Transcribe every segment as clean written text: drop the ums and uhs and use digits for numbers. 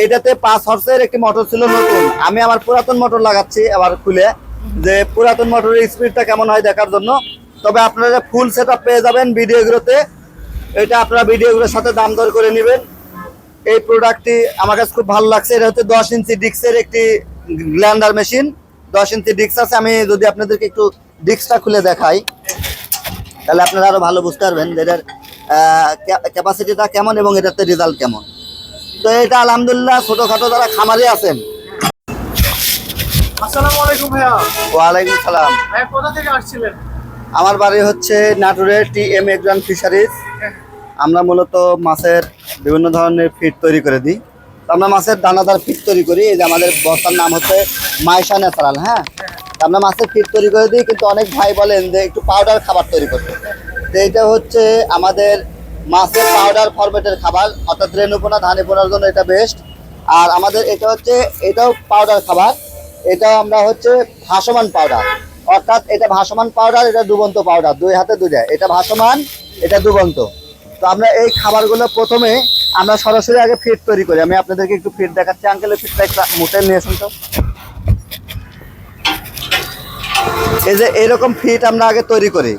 এটাতে 5 হর্সের একটি মোটর ছিল নতুন। আমি আমার পুরাতন মোটর লাগাচ্ছি আবার খুলে, যে পুরাতন মোটরের স্পিডটা কেমন হয় দেখার জন্য। তবে আপনারা ফুল সেটআপ পেয়ে যাবেন ভিডিওগুলোতে। এটা আপনারা ভিডিওগুলোর সাথে দাম দর করে নেবেন। এই প্রোডাক্টটি আমার কাছে খুব ভালো লাগছে। এটা হচ্ছে 10 ইঞ্চি ডিক্সের একটি গ্রাইন্ডার মেশিন। 10 ইঞ্চি ডিক্স আছে। আমি যদি আপনাদেরকে একটু ডিক্সটা খুলে দেখাই তাহলে আপনারা আরো ভালো বুঝতে পারবেন যে এটার ক্যাপাসিটিটা কেমন এবং এটাতে রেজাল্ট কেমন। তো এটা আলহামদুলিল্লাহ ছোটখাটো যারা খামারে আছেন। আসসালামু আলাইকুম ভাইয়া। ওয়ালাইকুম সালাম। ভাইয়া কোথা থেকে আসছিলেন? আমার বাড়ি হচ্ছে নাটোরের TM এগ্রান ফিশারিজ। আমরা মূলত মাছের বিভিন্ন ধরনের ফিড তৈরি করে দিই। তো আমরা মাছের দানাদার ফিড তৈরি করি। এই যে আমাদের বস্তার নাম হচ্ছে মাইশা ন্যাচারাল। হ্যাঁ, আমরা মাছের ফিড তৈরি করে দিই, কিন্তু অনেক ভাই বলেন যে একটু পাউডার খাবার তৈরি করতে। তো এটা হচ্ছে আমাদের মাছের পাউডার ফরম্যাটের খাবার, অর্থাৎ রেণুপোনা ধানিপোনার জন্য এটা বেস্ট। আর আমাদের এটা হচ্ছে এটাও পাউডার খাবার। এটা আমরা হচ্ছে ভাসমান পাউডার, অর্থাৎ এটা ভাসমান পাউডার, এটা ডুবন্ত পাউডার, দুই হাতে দুইটা। এটা ভাসমান, এটা ডুবন্ত। তো আমরা এই খাবারগুলো প্রথমে আমরা সরাসরি আগে ফিড তৈরি করি। আমি আপনাদেরকে একটু ফিড দেখাচ্ছি। আঙ্কেলের ফিডটা একটা মুঠে নিয়েছেন তো। এই যে এইরকম ফিড আমরা আগে তৈরি করি।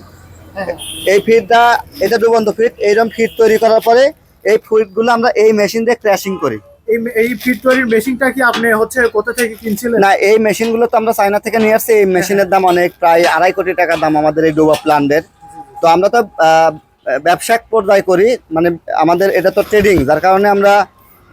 এই ফিডটা এটা ডুবন্ত ফিড। এইরকম ফিড তৈরি করার পরে এই ফিডগুলো আমরা এই মেশিন দিয়ে ক্র্যাশিং করি। এই ফিড তৈরির মেশিনটা কি আপনি হচ্ছে কোথা থেকে কিনছিলেন? না, এই মেশিনগুলো তো আমরা চায়না থেকে নিয়ে আসছি। এই মেশিনের দাম অনেক, প্রায় 2.5 কোটি টাকা দাম আমাদের এই ডুবা প্ল্যান্টের। তো আমরা তো ব্যবসায়িক পর্যায়ে করি, মানে আমাদের এটা তো ট্রেডিং, যার কারণে আমরা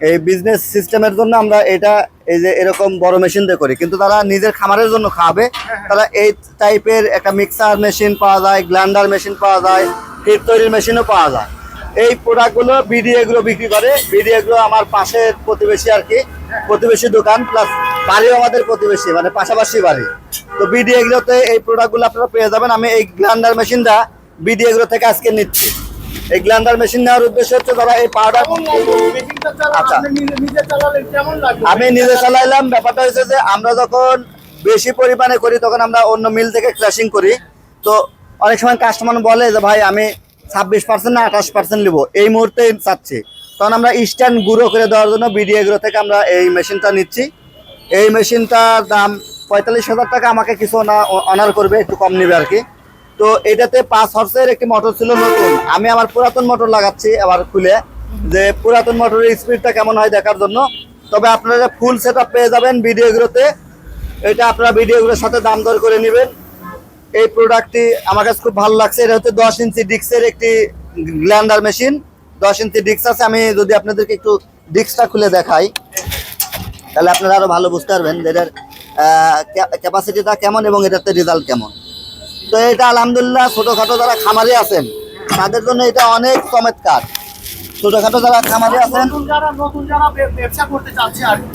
এই বিজনেস সিস্টেমের জন্য আমরা এটা এই যে এরকম বড় মেশিন দিয়ে করি। কিন্তু তারা নিজের খামারের জন্য খাবে, তারা এই টাইপের একটা মিক্সার মেশিন পাওয়া যায়, গ্রাইন্ডার মেশিন পাওয়া যায়, ফিড তৈরির মেশিনও পাওয়া যায়। এই প্রোডাক্টগুলো বিডিএগুলো বিক্রি করে। বিডিএগুলো আমার পাশের প্রতিবেশী আর কি, প্রতিবেশী দোকান প্লাস বাড়িও আমাদের প্রতিবেশী, মানে পাশাপাশি বাড়ি। তো বিডিএগুলোতে এই প্রোডাক্টগুলো আপনারা পেয়ে যাবেন। আমি এই গ্রাইন্ডার মেশিনটা বিডিএগুলো থেকে আজকে নিচ্ছি। এই গ্রাইন্ডার মেশিন নেওয়ার উদ্দেশ্য হচ্ছে যারা এই পাউডার, আচ্ছা আমি নিজে চালাইলাম। ব্যাপারটা হচ্ছে যে আমরা যখন বেশি পরিমাণে করি তখন আমরা অন্য মিল থেকে ক্র্যাশিং করি। তো অনেক সময় কাস্টমার বলে যে ভাই আমি 26% না 28% নেবো, এই মুহূর্তে চাচ্ছি, তখন আমরা ইনস্ট্যান্ট গুঁড়ো করে দেওয়ার জন্য বিডিএগুলো থেকে আমরা এই মেশিনটা নিচ্ছি। এই মেশিনটার দাম 45,000 টাকা। আমাকে কিছু না অনার করবে, একটু কম নেবে আর কি। তো এটাতে 5 হর্সের একটি মোটর ছিল নতুন। আমি আমার পুরাতন মোটর লাগাচ্ছি আবার খুলে, যে পুরাতন মোটরের স্পিডটা কেমন হয় দেখার জন্য। তবে আপনারা ফুল সেটআপ পেয়ে যাবেন ভিডিওগুলোতে। এটা আপনারা ভিডিওগুলোর সাথে দাম দর করে নেবেন। এই প্রোডাক্টটি আমার কাছে খুব ভালো লাগছে। এটা হচ্ছে 10 ইঞ্চি ডিক্সের একটি গ্রাইন্ডার মেশিন। 10 ইঞ্চি ডিক্স আছে। আমি যদি আপনাদেরকে একটু ডিক্সটা খুলে দেখাই তাহলে আপনারা আরো ভালো বুঝতে পারবেন যে এটার ক্যাপাসিটিটা কেমন এবং এটাতে রেজাল্ট কেমন। তো এটা আলহামদুলিল্লাহ ছোটখাটো যারা খামারে আছেন তাদের জন্য এটা অনেক চমৎকার। ছোটখাটো যারা খামারে আছেন, নতুন যারা ব্যবসা করতে চাচ্ছে আর কি,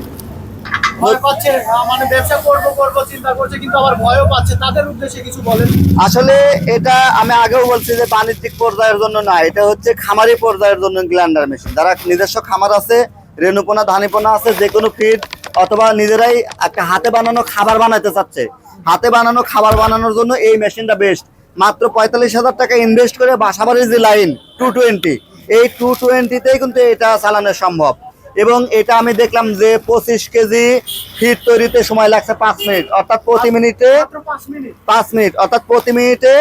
ভয় পাচ্ছে, মানে ব্যবসা করব চিন্তা করছে কিন্তু আবার ভয়ও পাচ্ছে, তাদের উদ্দেশ্যে কিছু বলেন। আসলে এটা আমি আগেও বলছি যে বাণিজ্যিক পর্যায়ের জন্য না, এটা হচ্ছে খামারি পর্যায়ের জন্য গ্রাইন্ডার মেশিন। যারা নিজস্ব খামার আছে, রেণুপোনা ধানিপোনা আছে, যে কোনো ফিড অথবা নিজেরাই একটা হাতে বানানো খাবার বানাতে চাচ্ছে, হাতে বানানো খাবার বানানোর জন্য এই মেশিনটা বেস্ট। মাত্র 45,000 টাকা ইনভেস্ট করে বাসাবাড়ির যে লাইন 220, এই 220তেই কিন্তু এটা চালানো সম্ভব। এবং এটা আমি দেখলাম যে 25 কেজি ফিড তৈরিতে সময় লাগছে 5 মিনিট, অর্থাৎ প্রতি মিনিটে 5 মিনিট, অর্থাৎ প্রতি মিনিটে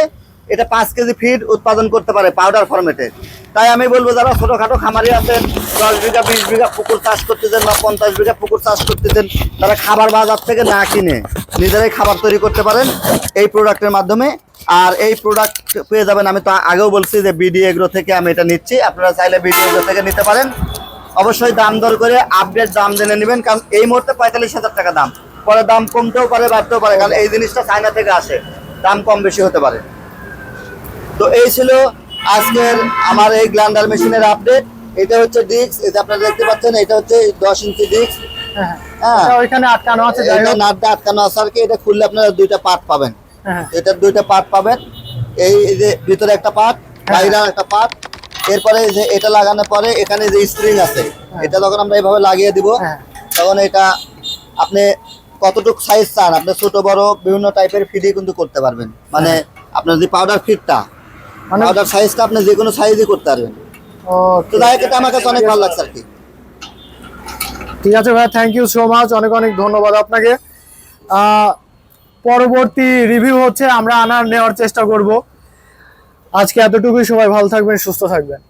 এটা 5 কেজি ফিড উৎপাদন করতে পারে পাউডার ফরম্যাটে। তাই আমি বলবো যারা ছোটখাটো খামারি আছেন, 10 বিঘা 20 বিঘা পুকুর চাষ করতেছেন বা 50 বিঘা পুকুর চাষ করতেছেন, তারা খাবার বাজার থেকে না কিনে নিজেরাই খাবার তৈরি করতে পারেন এই প্রোডাক্টের মাধ্যমে। আর এই প্রোডাক্ট পেয়ে যাবেন, আমি তো আগেও বলছি যে বিডিএগ্রো থেকে আমি এটা নিচ্ছি। আপনারা চাইলে বিডিএগ্রো থেকে নিতে পারেন। অবশ্যই দাম দর করে আপডেট দাম জেনে নেবেন, কারণ এই মুহূর্তে 45,000 টাকা দাম, পরে দাম কমতেও পারে বাড়তেও পারে, কারণ এই জিনিসটা চায়না থেকে আসে, দাম কম বেশি হতে পারে। তো এই ছিল আজকের আমার এই গ্রাইন্ডার মেশিনের আপডেট। এটা হচ্ছে ডিস্ক, এটা আপনারা দেখতে পাচ্ছেন, এটা হচ্ছে 10 ইঞ্চি ডিস্ক। হ্যাঁ, ওইখানে আটকানো আছে, এটা নাটটা আটকানো আছে আর কি। এটা খুললে আপনারা দুইটা পার্ট পাবেন। এটার দুইটা পার্ট পাবেন, এই যে ভিতরে একটা পার্ট, বাইরে একটা পার্ট। এরপরে যে এটা লাগানোর পরে এখানে যে স্প্রিং আছে, এটা যখন আমরা এইভাবে লাগিয়ে দিব তখন এটা আপনি কতটুকু সাইজ চান, আপনি ছোট বড় বিভিন্ন টাইপের ফিডই কিন্তু করতে পারবেন। মানে আপনার যে পাউডার ফিডটা, পাউডার সাইজটা আপনি যে কোনো সাইজই করতে পারবেন। তো যাই হোক, এটা আমার কাছে অনেক ভালো লাগছে আর কি। ঠিক আছে ভাই, থ্যাংক ইউ সো মাচ, অনেক অনেক ধন্যবাদ আপনাকে। পরবর্তী রিভিউ হচ্ছে আমরা নেওয়ার চেষ্টা করব। আজকে এতটুকুই, সবাই ভালো থাকবেন, সুস্থ থাকবেন।